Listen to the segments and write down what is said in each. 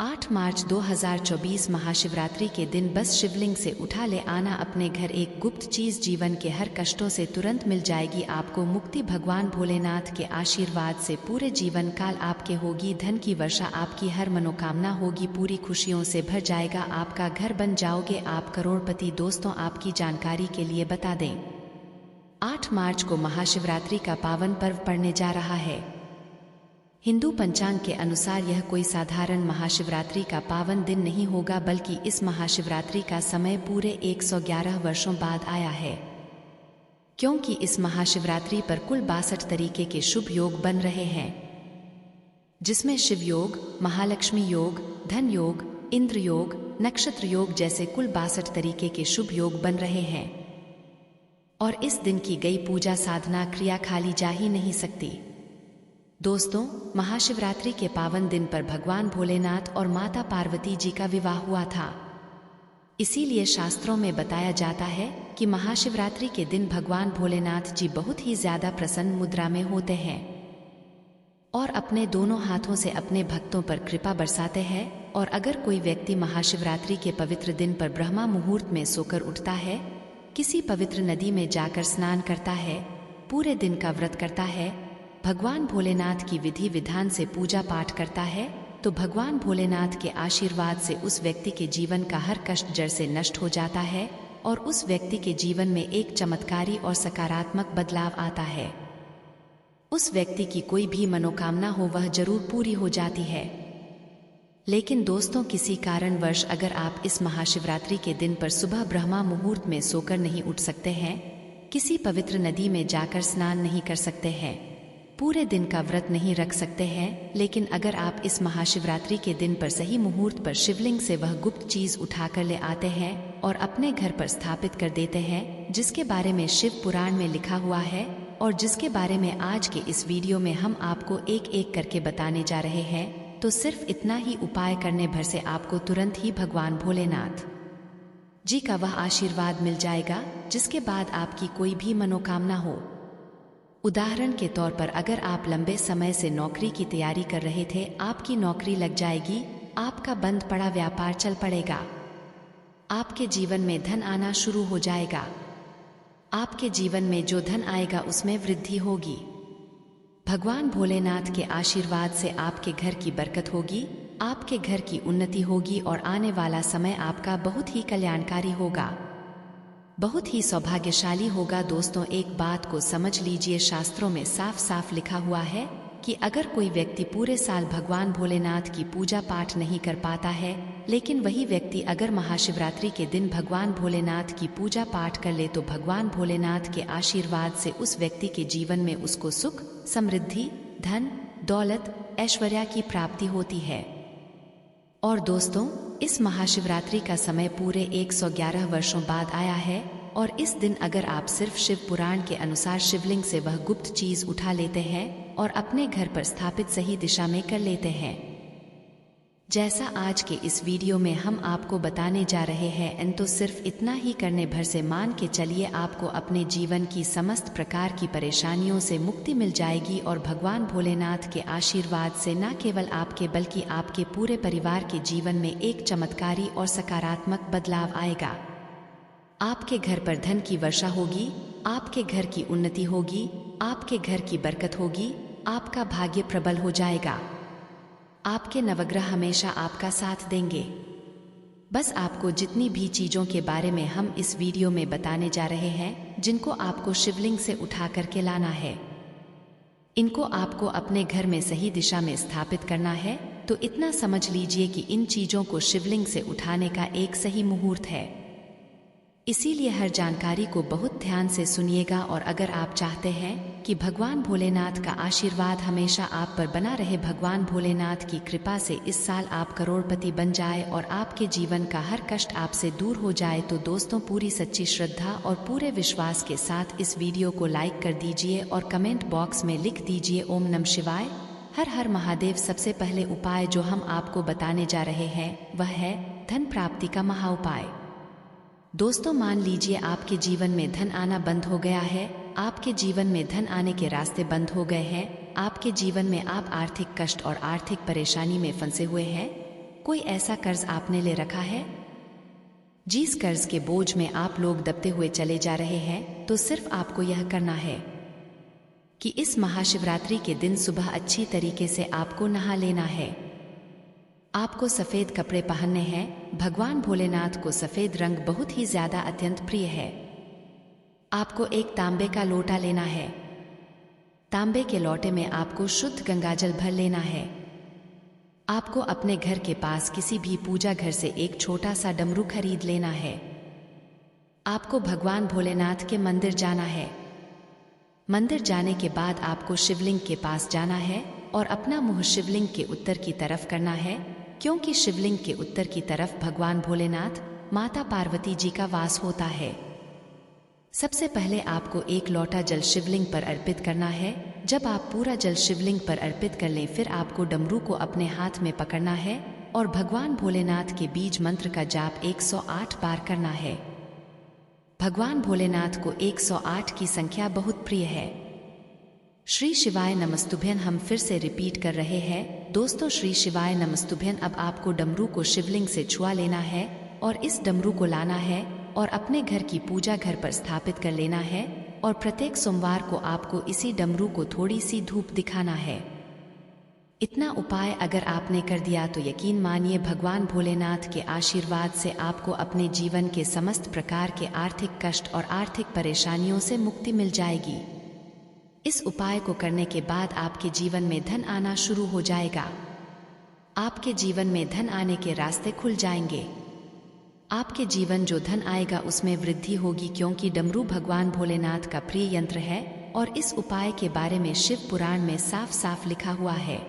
8 मार्च 2024 महाशिवरात्रि के दिन बस शिवलिंग से उठा ले आना अपने घर एक गुप्त चीज जीवन के हर कष्टों से तुरंत मिल जाएगी आपको मुक्ति। भगवान भोलेनाथ के आशीर्वाद से पूरे जीवन काल आपके होगी धन की वर्षा, आपकी हर मनोकामना होगी पूरी, खुशियों से भर जाएगा आपका घर, बन जाओगे आप करोड़पति। दोस्तों, आपकी जानकारी के लिए बता दें, 8 मार्च को महाशिवरात्रि का पावन पर्व पड़ने जा रहा है। हिंदू पंचांग के अनुसार यह कोई साधारण महाशिवरात्रि का पावन दिन नहीं होगा, बल्कि इस महाशिवरात्रि का समय पूरे 111 वर्षों बाद आया है, क्योंकि इस महाशिवरात्रि पर कुल 62 तरीके के शुभ योग बन रहे हैं, जिसमें शिव योग, महालक्ष्मी योग, धन योग, इंद्र योग, नक्षत्र योग जैसे कुल 62 तरीके के शुभ योग बन रहे हैं। और इस दिन की गई पूजा साधना क्रिया खाली जा ही नहीं सकती। दोस्तों, महाशिवरात्रि के पावन दिन पर भगवान भोलेनाथ और माता पार्वती जी का विवाह हुआ था। इसीलिए शास्त्रों में बताया जाता है कि महाशिवरात्रि के दिन भगवान भोलेनाथ जी बहुत ही ज्यादा प्रसन्न मुद्रा में होते हैं और अपने दोनों हाथों से अपने भक्तों पर कृपा बरसाते हैं। और अगर कोई व्यक्ति महाशिवरात्रि के पवित्र दिन पर ब्रह्मा मुहूर्त में सोकर उठता है, किसी पवित्र नदी में जाकर स्नान करता है, पूरे दिन का व्रत करता है, भगवान भोलेनाथ की विधि विधान से पूजा पाठ करता है, तो भगवान भोलेनाथ के आशीर्वाद से उस व्यक्ति के जीवन का हर कष्ट जड़ से नष्ट हो जाता है और उस व्यक्ति के जीवन में एक चमत्कारी और सकारात्मक बदलाव आता है। उस व्यक्ति की कोई भी मनोकामना हो वह जरूर पूरी हो जाती है। लेकिन दोस्तों, किसी कारणवश अगर आप इस महाशिवरात्रि के दिन पर सुबह ब्रह्मा मुहूर्त में सोकर नहीं उठ सकते हैं, किसी पवित्र नदी में जाकर स्नान नहीं कर सकते हैं, पूरे दिन का व्रत नहीं रख सकते हैं, लेकिन अगर आप इस महाशिवरात्रि के दिन पर सही मुहूर्त पर शिवलिंग से वह गुप्त चीज उठाकर ले आते हैं और अपने घर पर स्थापित कर देते हैं, जिसके बारे में शिव पुराण में लिखा हुआ है और जिसके बारे में आज के इस वीडियो में हम आपको एक एक करके बताने जा रहे हैं, तो सिर्फ इतना ही उपाय करने भर से आपको तुरंत ही भगवान भोलेनाथ जी का वह आशीर्वाद मिल जाएगा, जिसके बाद आपकी कोई भी मनोकामना हो। उदाहरण के तौर पर अगर आप लंबे समय से नौकरी की तैयारी कर रहे थे, आपकी नौकरी लग जाएगी, आपका बंद पड़ा व्यापार चल पड़ेगा, आपके जीवन में धन आना शुरू हो जाएगा, आपके जीवन में जो धन आएगा उसमें वृद्धि होगी। भगवान भोलेनाथ के आशीर्वाद से आपके घर की बरकत होगी, आपके घर की उन्नति होगी और आने वाला समय आपका बहुत ही कल्याणकारी होगा, बहुत ही सौभाग्यशाली होगा। दोस्तों, एक बात को समझ लीजिए, शास्त्रों में साफ साफ लिखा हुआ है कि अगर कोई व्यक्ति पूरे साल भगवान भोलेनाथ की पूजा पाठ नहीं कर पाता है, लेकिन वही व्यक्ति अगर महाशिवरात्रि के दिन भगवान भोलेनाथ की पूजा पाठ कर ले, तो भगवान भोलेनाथ के आशीर्वाद से उस व्यक्ति के जीवन में उसको सुख, समृद्धि, धन, दौलत, ऐश्वर्य की प्राप्ति होती है। और दोस्तों, इस महाशिवरात्रि का समय पूरे 111 वर्षों बाद आया है और इस दिन अगर आप सिर्फ शिव पुराण के अनुसार शिवलिंग से वह गुप्त चीज उठा लेते हैं और अपने घर पर स्थापित सही दिशा में कर लेते हैं, जैसा आज के इस वीडियो में हम आपको बताने जा रहे हैं, तो सिर्फ इतना ही करने भर से मान के चलिए आपको अपने जीवन की समस्त प्रकार की परेशानियों से मुक्ति मिल जाएगी और भगवान भोलेनाथ के आशीर्वाद से न केवल आपके बल्कि आपके पूरे परिवार के जीवन में एक चमत्कारी और सकारात्मक बदलाव आएगा। आपके घर पर धन की वर्षा होगी, आपके घर की उन्नति होगी, आपके घर की बरकत होगी, आपका भाग्य प्रबल हो जाएगा, आपके नवग्रह हमेशा आपका साथ देंगे। बस आपको जितनी भी चीजों के बारे में हम इस वीडियो में बताने जा रहे हैं, जिनको आपको शिवलिंग से उठा करके लाना है, इनको आपको अपने घर में सही दिशा में स्थापित करना है, तो इतना समझ लीजिए कि इन चीजों को शिवलिंग से उठाने का एक सही मुहूर्त है। इसीलिए हर जानकारी को बहुत ध्यान से सुनिएगा और अगर आप चाहते हैं कि भगवान भोलेनाथ का आशीर्वाद हमेशा आप पर बना रहे, भगवान भोलेनाथ की कृपा से इस साल आप करोड़पति बन जाए और आपके जीवन का हर कष्ट आपसे दूर हो जाए, तो दोस्तों, पूरी सच्ची श्रद्धा और पूरे विश्वास के साथ इस वीडियो को लाइक कर दीजिए और कमेंट बॉक्स में लिख दीजिए ओम नमः शिवाय, हर हर महादेव। सबसे पहले उपाय जो हम आपको बताने जा रहे हैं वह है धन प्राप्ति का महाउपाय। दोस्तों, मान लीजिए आपके जीवन में धन आना बंद हो गया है, आपके जीवन में धन आने के रास्ते बंद हो गए हैं, आपके जीवन में आप आर्थिक कष्ट और आर्थिक परेशानी में फंसे हुए हैं, कोई ऐसा कर्ज आपने ले रखा है जिस कर्ज के बोझ में आप लोग दबते हुए चले जा रहे हैं, तो सिर्फ आपको यह करना है कि इस महाशिवरात्रि के दिन सुबह अच्छी तरीके से आपको नहा लेना है। आपको सफेद कपड़े पहनने हैं। भगवान भोलेनाथ को सफेद रंग बहुत ही ज्यादा अत्यंत प्रिय है। आपको एक तांबे का लोटा लेना है। तांबे के लोटे में आपको शुद्ध गंगाजल भर लेना है। आपको अपने घर के पास किसी भी पूजा घर से एक छोटा सा डमरू खरीद लेना है। आपको भगवान भोलेनाथ के मंदिर जाना है। मंदिर जाने के बाद आपको शिवलिंग के पास जाना है और अपना मुंह शिवलिंग के उत्तर की तरफ करना है, क्योंकि शिवलिंग के उत्तर की तरफ भगवान भोलेनाथ, माता पार्वती जी का वास होता है। सबसे पहले आपको एक लोटा जल शिवलिंग पर अर्पित करना है। जब आप पूरा जल शिवलिंग पर अर्पित कर लें, फिर आपको डमरू को अपने हाथ में पकड़ना है और भगवान भोलेनाथ के बीज मंत्र का जाप 108 बार करना है। भगवान भोलेनाथ को 108 की संख्या बहुत प्रिय है। श्री शिवाय नमस्तुभ्यं हम फिर से रिपीट कर रहे हैं दोस्तों, श्री शिवाय नमस्तुभ्यं। अब आपको डमरू को शिवलिंग से छुआ लेना है और इस डमरू को लाना है और अपने घर की पूजा घर पर स्थापित कर लेना है और प्रत्येक सोमवार को आपको इसी डमरू को थोड़ी सी धूप दिखाना है। इतना उपाय अगर आपने कर दिया तो यकीन मानिए भगवान भोलेनाथ के आशीर्वाद से आपको अपने जीवन के समस्त प्रकार के आर्थिक कष्ट और आर्थिक परेशानियों से मुक्ति मिल जाएगी। इस उपाय को करने के बाद आपके जीवन में धन आना शुरू हो जाएगा। आपके जीवन में धन आने के रास्ते खुल जाएंगे। आपके जीवन जो धन आएगा उसमें वृद्धि होगी, क्योंकि डमरू भगवान भोलेनाथ का प्रिय यंत्र है और इस उपाय के बारे में शिव पुराण में साफ साफ लिखा हुआ है।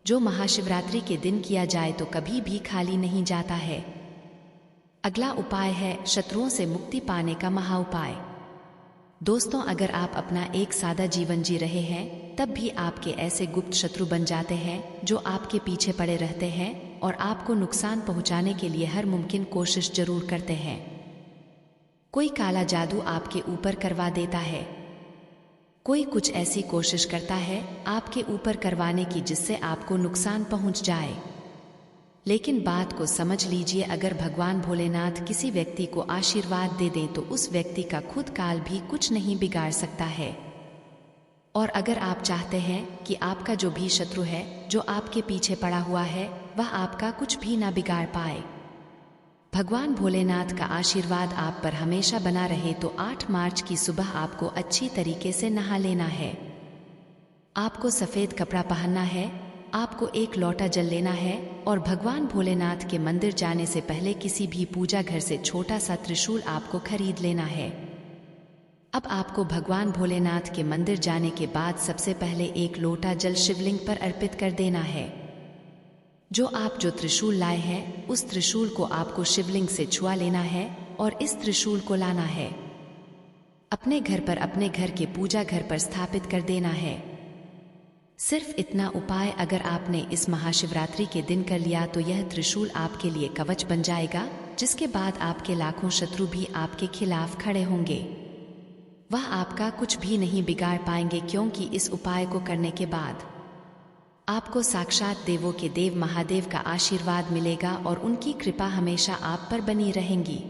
जो महाशिवरात्रि के दिन किया जाए तो कभी भी खाली नहीं जाता है। अगला उपाय है शत्रुओं से मुक्ति पाने का महा उपाय। दोस्तों, अगर आप अपना एक सादा जीवन जी रहे हैं, तब भी आपके ऐसे गुप्त शत्रु बन जाते हैं जो आपके पीछे पड़े रहते हैं और आपको नुकसान पहुंचाने के लिए हर मुमकिन कोशिश जरूर करते हैं। कोई काला जादू आपके ऊपर करवा देता है, कोई कुछ ऐसी कोशिश करता है आपके ऊपर करवाने की जिससे आपको नुकसान पहुंच जाए। लेकिन बात को समझ लीजिए, अगर भगवान भोलेनाथ किसी व्यक्ति को आशीर्वाद दे दें तो उस व्यक्ति का खुद काल भी कुछ नहीं बिगाड़ सकता है। और अगर आप चाहते हैं कि आपका जो भी शत्रु है, जो आपके पीछे पड़ा हुआ है, वह आपका कुछ भी ना बिगाड़ पाए, भगवान भोलेनाथ का आशीर्वाद आप पर हमेशा बना रहे, तो 8 मार्च की सुबह आपको अच्छी तरीके से नहा लेना है। आपको सफेद कपड़ा पहनना है, आपको एक लोटा जल लेना है और भगवान भोलेनाथ के मंदिर जाने से पहले किसी भी पूजा घर से छोटा सा त्रिशूल आपको खरीद लेना है। अब आपको भगवान भोलेनाथ के मंदिर जाने के बाद सबसे पहले एक लोटा जल शिवलिंग पर अर्पित कर देना है। जो त्रिशूल लाए हैं, उस त्रिशूल को आपको शिवलिंग से छुआ लेना है और इस त्रिशूल को लाना है अपने घर पर, अपने घर के पूजा घर पर स्थापित कर देना है। सिर्फ इतना उपाय अगर आपने इस महाशिवरात्रि के दिन कर लिया तो यह त्रिशूल आपके लिए कवच बन जाएगा, जिसके बाद आपके लाखों शत्रु भी आपके खिलाफ खड़े होंगे। वह आपका कुछ भी नहीं बिगाड़ पाएंगे, क्योंकि इस उपाय को करने के बाद आपको साक्षात देवों के देव महादेव का आशीर्वाद मिलेगा और उनकी कृपा हमेशा आप पर बनी रहेंगी।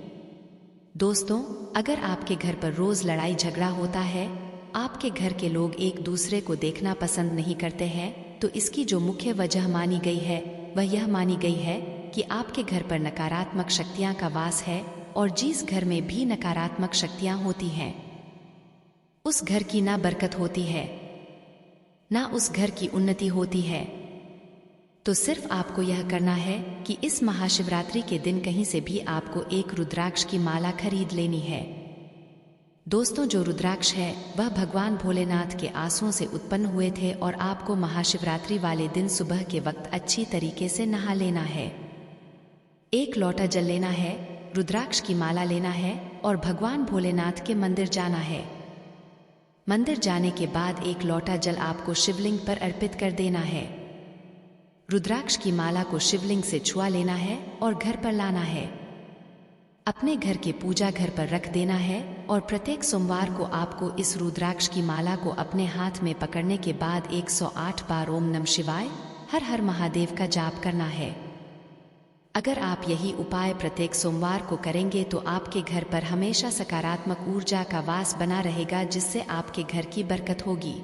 दोस्तों, अगर आपके घर पर रोज लड़ाई झगड़ा होता है, आपके घर के लोग एक दूसरे को देखना पसंद नहीं करते हैं, तो इसकी जो मुख्य वजह मानी गई है वह यह मानी गई है कि आपके घर पर नकारात्मक शक्तियां का वास है और जिस घर में भी नकारात्मक शक्तियां होती हैं, उस घर की ना बरकत होती है, ना उस घर की उन्नति होती है। तो सिर्फ आपको यह करना है कि इस महाशिवरात्रि के दिन कहीं से भी आपको एक रुद्राक्ष की माला खरीद लेनी है। दोस्तों, जो रुद्राक्ष है वह भगवान भोलेनाथ के आंसुओं से उत्पन्न हुए थे और आपको महाशिवरात्रि वाले दिन सुबह के वक्त अच्छी तरीके से नहा लेना है। एक लोटा जल लेना है, रुद्राक्ष की माला लेना है और भगवान भोलेनाथ के मंदिर जाना है। मंदिर जाने के बाद एक लोटा जल आपको शिवलिंग पर अर्पित कर देना है। रुद्राक्ष की माला को शिवलिंग से छुआ लेना है और घर पर लाना है। अपने घर के पूजा घर पर रख देना है और प्रत्येक सोमवार को आपको इस रुद्राक्ष की माला को अपने हाथ में पकड़ने के बाद 108 बार ओम नमः शिवाय, हर हर महादेव का जाप करना है। अगर आप यही उपाय प्रत्येक सोमवार को करेंगे तो आपके घर पर हमेशा सकारात्मक ऊर्जा का वास बना रहेगा, जिससे आपके घर की बरकत होगी,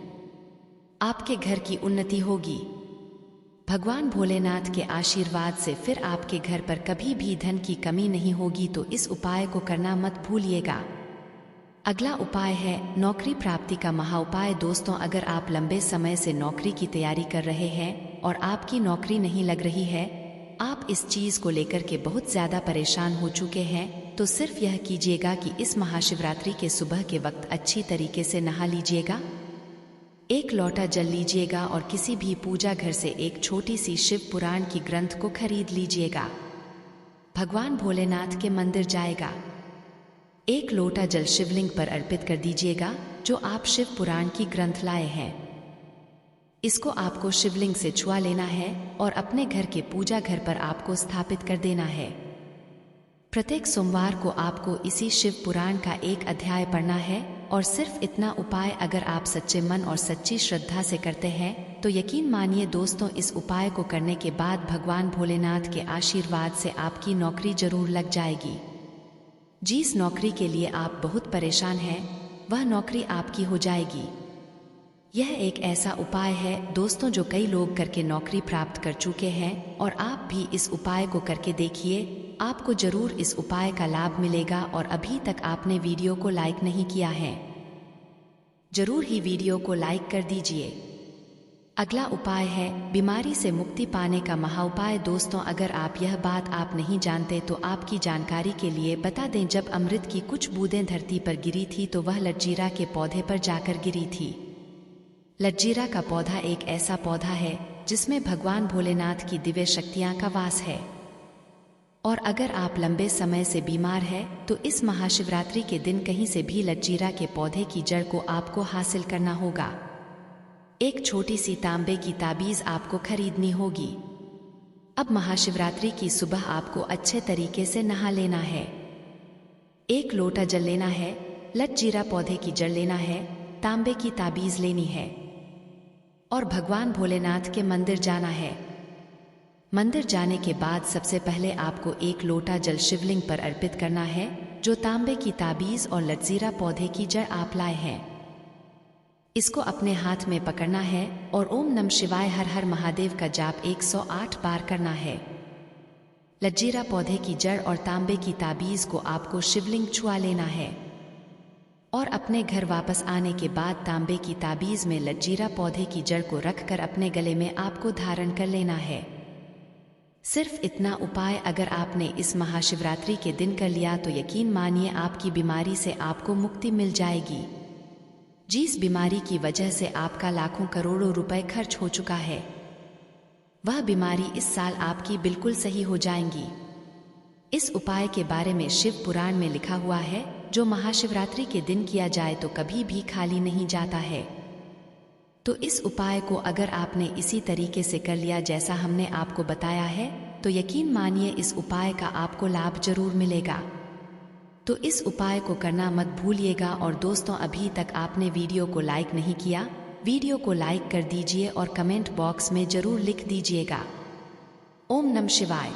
आपके घर की उन्नति होगी। भगवान भोलेनाथ के आशीर्वाद से फिर आपके घर पर कभी भी धन की कमी नहीं होगी। तो इस उपाय को करना मत भूलिएगा। अगला उपाय है नौकरी प्राप्ति का महाउपाय। दोस्तों, अगर आप लंबे समय से नौकरी की तैयारी कर रहे हैं और आपकी नौकरी नहीं लग रही है, आप इस चीज को लेकर के बहुत ज्यादा परेशान हो चुके हैं, तो सिर्फ यह कीजिएगा कि इस महाशिवरात्रि के सुबह के वक्त अच्छी तरीके से नहा लीजिएगा, एक लोटा जल लीजिएगा और किसी भी पूजा घर से एक छोटी सी शिव पुराण की ग्रंथ को खरीद लीजिएगा। भगवान भोलेनाथ के मंदिर जाएगा, एक लोटा जल शिवलिंग पर अर्पित कर दीजिएगा जो आप शिव पुराण की ग्रंथ लाए हैं। इसको आपको शिवलिंग से छुआ लेना है और अपने घर के पूजा घर पर आपको स्थापित कर देना है। प्रत्येक सोमवार को आपको इसी शिव पुराण का एक अध्याय पढ़ना है और सिर्फ इतना उपाय अगर आप सच्चे मन और सच्ची श्रद्धा से करते हैं तो यकीन मानिए दोस्तों, इस उपाय को करने के बाद भगवान भोलेनाथ के आशीर्वाद से आपकी नौकरी जरूर लग जाएगी। जिस नौकरी के लिए आप बहुत परेशान हैं, वह नौकरी आपकी हो जाएगी। यह एक ऐसा उपाय है दोस्तों जो कई लोग करके नौकरी प्राप्त कर चुके हैं और आप भी इस उपाय को करके देखिए, आपको जरूर इस उपाय का लाभ मिलेगा। और अभी तक आपने वीडियो को लाइक नहीं किया है, जरूर ही वीडियो को लाइक कर दीजिए। अगला उपाय है बीमारी से मुक्ति पाने का महाउपाय। दोस्तों, अगर आप यह बात आप नहीं जानते तो आपकी जानकारी के लिए बता दें, जब अमृत की कुछ बूंदें धरती पर गिरी थी तो वह लटजीरा के पौधे पर जाकर गिरी थी। लटजीरा का पौधा एक ऐसा पौधा है जिसमें भगवान भोलेनाथ की दिव्य शक्तियां का वास है। और अगर आप लंबे समय से बीमार हैं तो इस महाशिवरात्रि के दिन कहीं से भी लटजीरा के पौधे की जड़ को आपको हासिल करना होगा। एक छोटी सी तांबे की ताबीज आपको खरीदनी होगी। अब महाशिवरात्रि की सुबह आपको अच्छे तरीके से नहा लेना है, एक लोटा जल लेना है, लटजीरा पौधे की जड़ लेना है, तांबे की ताबीज लेनी है और भगवान भोलेनाथ के मंदिर जाना है। मंदिर जाने के बाद सबसे पहले आपको एक लोटा जल शिवलिंग पर अर्पित करना है जो तांबे की ताबीज और लटजीरा पौधे की जड़ आप लाए हैं। इसको अपने हाथ में पकड़ना है और ओम नमः शिवाय हर हर महादेव का जाप 108 बार करना है। लटजीरा पौधे की जड़ और तांबे की ताबीज को आपको शिवलिंग छुआ लेना है और अपने घर वापस आने के बाद तांबे की ताबीज में लटजीरा पौधे की जड़ को रखकर अपने गले में आपको धारण कर लेना है। सिर्फ इतना उपाय अगर आपने इस महाशिवरात्रि के दिन कर लिया तो यकीन मानिए आपकी बीमारी से आपको मुक्ति मिल जाएगी। जिस बीमारी की वजह से आपका लाखों करोड़ों रुपए खर्च हो चुका है, वह बीमारी इस साल आपकी बिल्कुल सही हो जाएंगी। इस उपाय के बारे में शिव पुराण में लिखा हुआ है, जो महाशिवरात्रि के दिन किया जाए तो कभी भी खाली नहीं जाता है। तो इस उपाय को अगर आपने इसी तरीके से कर लिया जैसा हमने आपको बताया है तो यकीन मानिए इस उपाय का आपको लाभ जरूर मिलेगा। तो इस उपाय को करना मत भूलिएगा। और दोस्तों, अभी तक आपने वीडियो को लाइक नहीं किया, वीडियो को लाइक कर दीजिए और कमेंट बॉक्स में जरूर लिख दीजिएगा ओम नमः शिवाय।